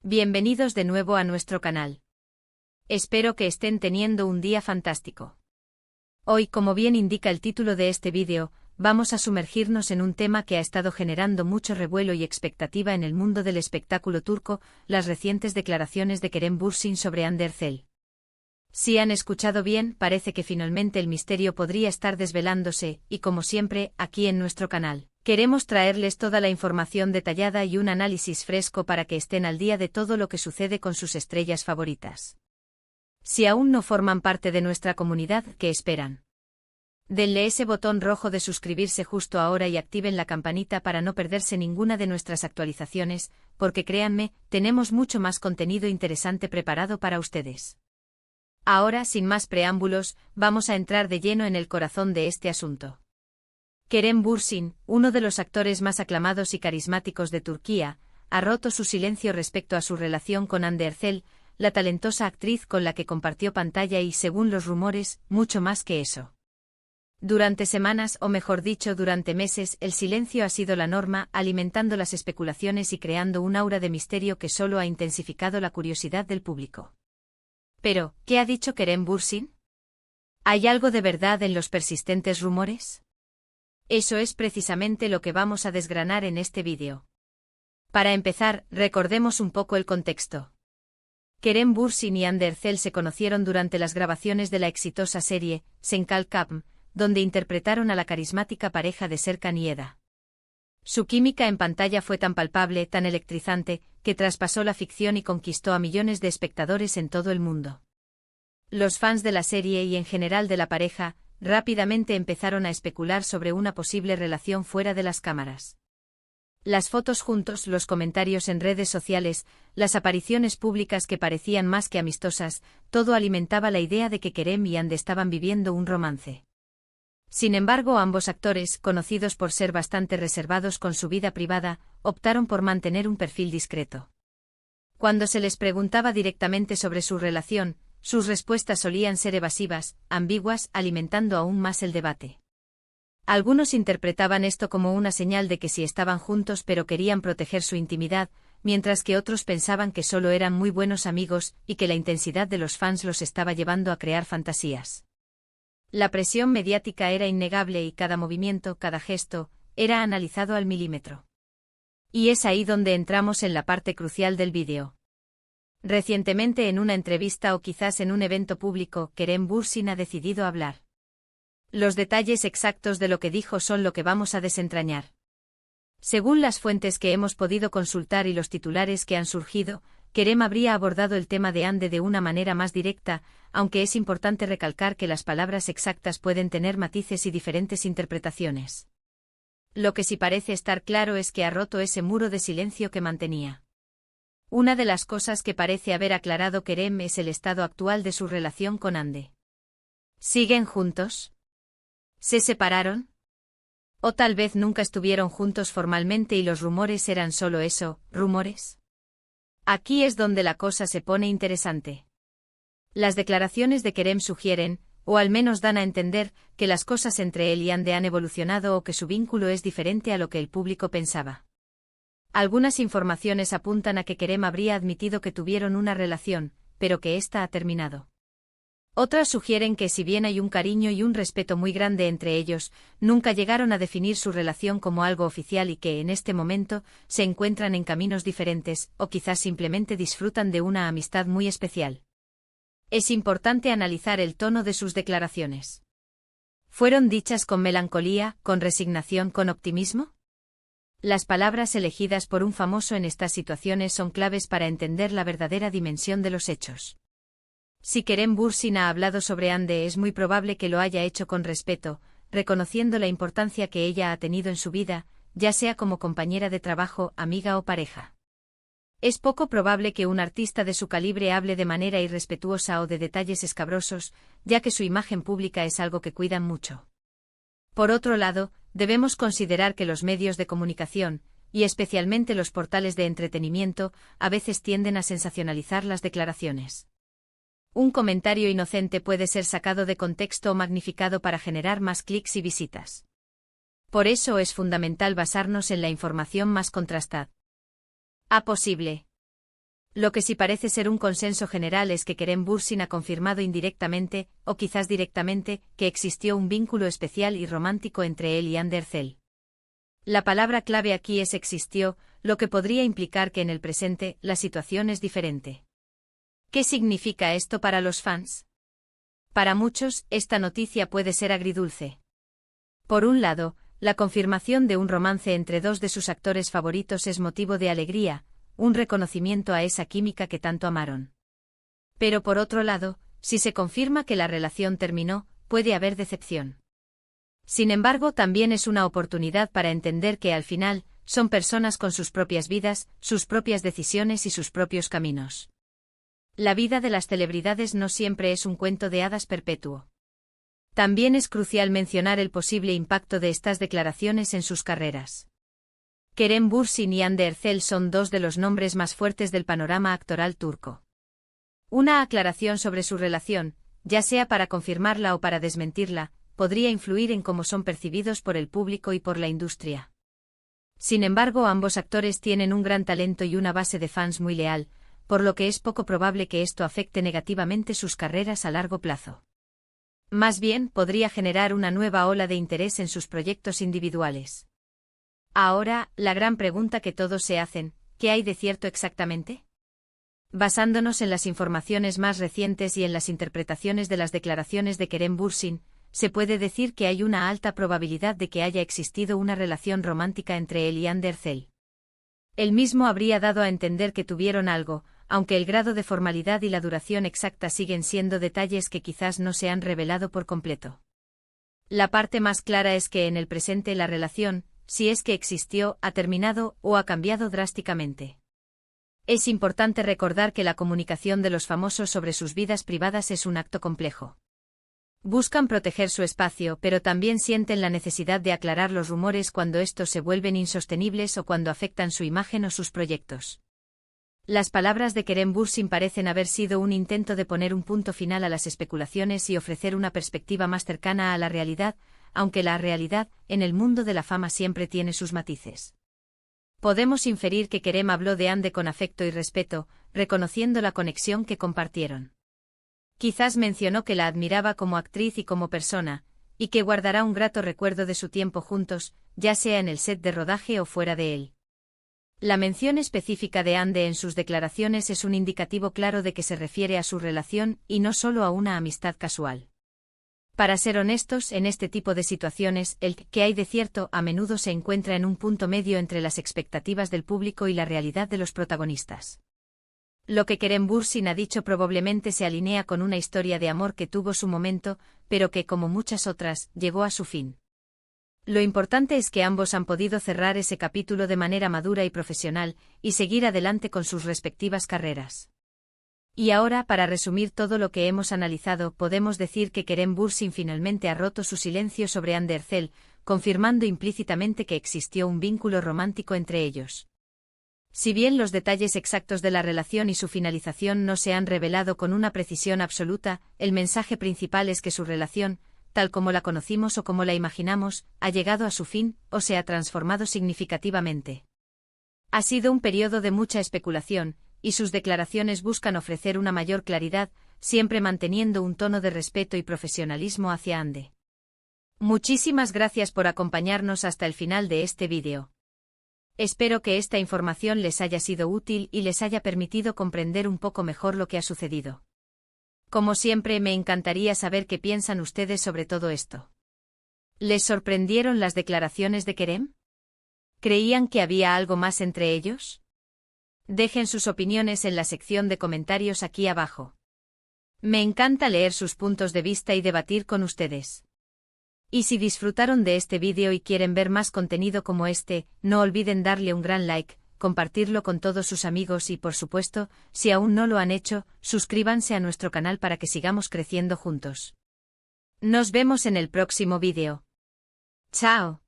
Bienvenidos de nuevo a nuestro canal. Espero que estén teniendo un día fantástico. Hoy, como bien indica el título de este vídeo, vamos a sumergirnos en un tema que ha estado generando mucho revuelo y expectativa en el mundo del espectáculo turco, las recientes declaraciones de Kerem Bürsin sobre Hande Erçel. Si han escuchado bien, parece que finalmente el misterio podría estar desvelándose, y como siempre, aquí en nuestro canal, queremos traerles toda la información detallada y un análisis fresco para que estén al día de todo lo que sucede con sus estrellas favoritas. Si aún no forman parte de nuestra comunidad, ¿qué esperan? Denle ese botón rojo de suscribirse justo ahora y activen la campanita para no perderse ninguna de nuestras actualizaciones, porque créanme, tenemos mucho más contenido interesante preparado para ustedes. Ahora, sin más preámbulos, vamos a entrar de lleno en el corazón de este asunto. Kerem Bürsin, uno de los actores más aclamados y carismáticos de Turquía, ha roto su silencio respecto a su relación con Hande Erçel, la talentosa actriz con la que compartió pantalla y, según los rumores, mucho más que eso. Durante semanas, o mejor dicho, durante meses, el silencio ha sido la norma, alimentando las especulaciones y creando un aura de misterio que solo ha intensificado la curiosidad del público. Pero, ¿qué ha dicho Kerem Bürsin? ¿Hay algo de verdad en los persistentes rumores? Eso es precisamente lo que vamos a desgranar en este vídeo. Para empezar, recordemos un poco el contexto. Kerem Bürsin y Hande Erçel se conocieron durante las grabaciones de la exitosa serie Sen Kalkam, donde interpretaron a la carismática pareja de Serkan y Eda. Su química en pantalla fue tan palpable, tan electrizante, que traspasó la ficción y conquistó a millones de espectadores en todo el mundo. Los fans de la serie y en general de la pareja, rápidamente empezaron a especular sobre una posible relación fuera de las cámaras. Las fotos juntos, los comentarios en redes sociales, las apariciones públicas que parecían más que amistosas, todo alimentaba la idea de que Kerem y Hande estaban viviendo un romance. Sin embargo, ambos actores, conocidos por ser bastante reservados con su vida privada, optaron por mantener un perfil discreto. Cuando se les preguntaba directamente sobre su relación, sus respuestas solían ser evasivas, ambiguas, alimentando aún más el debate. Algunos interpretaban esto como una señal de que sí estaban juntos pero querían proteger su intimidad, mientras que otros pensaban que solo eran muy buenos amigos y que la intensidad de los fans los estaba llevando a crear fantasías. La presión mediática era innegable y cada movimiento, cada gesto, era analizado al milímetro. Y es ahí donde entramos en la parte crucial del vídeo. Recientemente, en una entrevista o quizás en un evento público, Kerem Bürsin ha decidido hablar. Los detalles exactos de lo que dijo son lo que vamos a desentrañar. Según las fuentes que hemos podido consultar y los titulares que han surgido, Kerem habría abordado el tema de Hande de una manera más directa, aunque es importante recalcar que las palabras exactas pueden tener matices y diferentes interpretaciones. Lo que sí parece estar claro es que ha roto ese muro de silencio que mantenía. Una de las cosas que parece haber aclarado Kerem es el estado actual de su relación con Hande. ¿Siguen juntos? ¿Se separaron? ¿O tal vez nunca estuvieron juntos formalmente y los rumores eran solo eso, rumores? Aquí es donde la cosa se pone interesante. Las declaraciones de Kerem sugieren, o al menos dan a entender, que las cosas entre él y Hande han evolucionado o que su vínculo es diferente a lo que el público pensaba. Algunas informaciones apuntan a que Kerem habría admitido que tuvieron una relación, pero que ésta ha terminado. Otras sugieren que si bien hay un cariño y un respeto muy grande entre ellos, nunca llegaron a definir su relación como algo oficial y que en este momento se encuentran en caminos diferentes, o quizás simplemente disfrutan de una amistad muy especial. Es importante analizar el tono de sus declaraciones. ¿Fueron dichas con melancolía, con resignación, con optimismo? Las palabras elegidas por un famoso en estas situaciones son claves para entender la verdadera dimensión de los hechos. Si Kerem Bürsin ha hablado sobre Hande, es muy probable que lo haya hecho con respeto, reconociendo la importancia que ella ha tenido en su vida, ya sea como compañera de trabajo, amiga o pareja. Es poco probable que un artista de su calibre hable de manera irrespetuosa o de detalles escabrosos, ya que su imagen pública es algo que cuidan mucho. Por otro lado, debemos considerar que los medios de comunicación, y especialmente los portales de entretenimiento, a veces tienden a sensacionalizar las declaraciones. Un comentario inocente puede ser sacado de contexto o magnificado para generar más clics y visitas. Por eso es fundamental basarnos en la información más contrastada posible. Lo que sí parece ser un consenso general es que Kerem Bürsin ha confirmado indirectamente, o quizás directamente, que existió un vínculo especial y romántico entre él y Hande Erçel. La palabra clave aquí es existió, lo que podría implicar que en el presente la situación es diferente. ¿Qué significa esto para los fans? Para muchos, esta noticia puede ser agridulce. Por un lado, la confirmación de un romance entre dos de sus actores favoritos es motivo de alegría, un reconocimiento a esa química que tanto amaron. Pero por otro lado, si se confirma que la relación terminó, puede haber decepción. Sin embargo, también es una oportunidad para entender que al final, son personas con sus propias vidas, sus propias decisiones y sus propios caminos. La vida de las celebridades no siempre es un cuento de hadas perpetuo. También es crucial mencionar el posible impacto de estas declaraciones en sus carreras. Kerem Bürsin y Hande Erçel son dos de los nombres más fuertes del panorama actoral turco. Una aclaración sobre su relación, ya sea para confirmarla o para desmentirla, podría influir en cómo son percibidos por el público y por la industria. Sin embargo, ambos actores tienen un gran talento y una base de fans muy leal, por lo que es poco probable que esto afecte negativamente sus carreras a largo plazo. Más bien, podría generar una nueva ola de interés en sus proyectos individuales. Ahora, la gran pregunta que todos se hacen, ¿qué hay de cierto exactamente? Basándonos en las informaciones más recientes y en las interpretaciones de las declaraciones de Kerem Bürsin, se puede decir que hay una alta probabilidad de que haya existido una relación romántica entre él y Hande Erçel. Él mismo habría dado a entender que tuvieron algo, aunque el grado de formalidad y la duración exacta siguen siendo detalles que quizás no se han revelado por completo. La parte más clara es que en el presente la relación, si es que existió, ha terminado o ha cambiado drásticamente. Es importante recordar que la comunicación de los famosos sobre sus vidas privadas es un acto complejo. Buscan proteger su espacio, pero también sienten la necesidad de aclarar los rumores cuando estos se vuelven insostenibles o cuando afectan su imagen o sus proyectos. Las palabras de Kerem Bürsin parecen haber sido un intento de poner un punto final a las especulaciones y ofrecer una perspectiva más cercana a la realidad, aunque la realidad, en el mundo de la fama siempre tiene sus matices. Podemos inferir que Kerem habló de Hande con afecto y respeto, reconociendo la conexión que compartieron. Quizás mencionó que la admiraba como actriz y como persona, y que guardará un grato recuerdo de su tiempo juntos, ya sea en el set de rodaje o fuera de él. La mención específica de Hande en sus declaraciones es un indicativo claro de que se refiere a su relación y no solo a una amistad casual. Para ser honestos, en este tipo de situaciones, el que hay de cierto a menudo se encuentra en un punto medio entre las expectativas del público y la realidad de los protagonistas. Lo que Kerem Bürsin ha dicho probablemente se alinea con una historia de amor que tuvo su momento, pero que, como muchas otras, llegó a su fin. Lo importante es que ambos han podido cerrar ese capítulo de manera madura y profesional, y seguir adelante con sus respectivas carreras. Y ahora, para resumir todo lo que hemos analizado, podemos decir que Kerem Bürsin finalmente ha roto su silencio sobre Hande Erçel, confirmando implícitamente que existió un vínculo romántico entre ellos. Si bien los detalles exactos de la relación y su finalización no se han revelado con una precisión absoluta, el mensaje principal es que su relación, tal como la conocimos o como la imaginamos, ha llegado a su fin, o se ha transformado significativamente. Ha sido un periodo de mucha especulación, y sus declaraciones buscan ofrecer una mayor claridad, siempre manteniendo un tono de respeto y profesionalismo hacia Hande. Muchísimas gracias por acompañarnos hasta el final de este vídeo. Espero que esta información les haya sido útil y les haya permitido comprender un poco mejor lo que ha sucedido. Como siempre, me encantaría saber qué piensan ustedes sobre todo esto. ¿Les sorprendieron las declaraciones de Kerem? ¿Creían que había algo más entre ellos? Dejen sus opiniones en la sección de comentarios aquí abajo. Me encanta leer sus puntos de vista y debatir con ustedes. Y si disfrutaron de este vídeo y quieren ver más contenido como este, no olviden darle un gran like, compartirlo con todos sus amigos y, por supuesto, si aún no lo han hecho, suscríbanse a nuestro canal para que sigamos creciendo juntos. Nos vemos en el próximo vídeo. ¡Chao!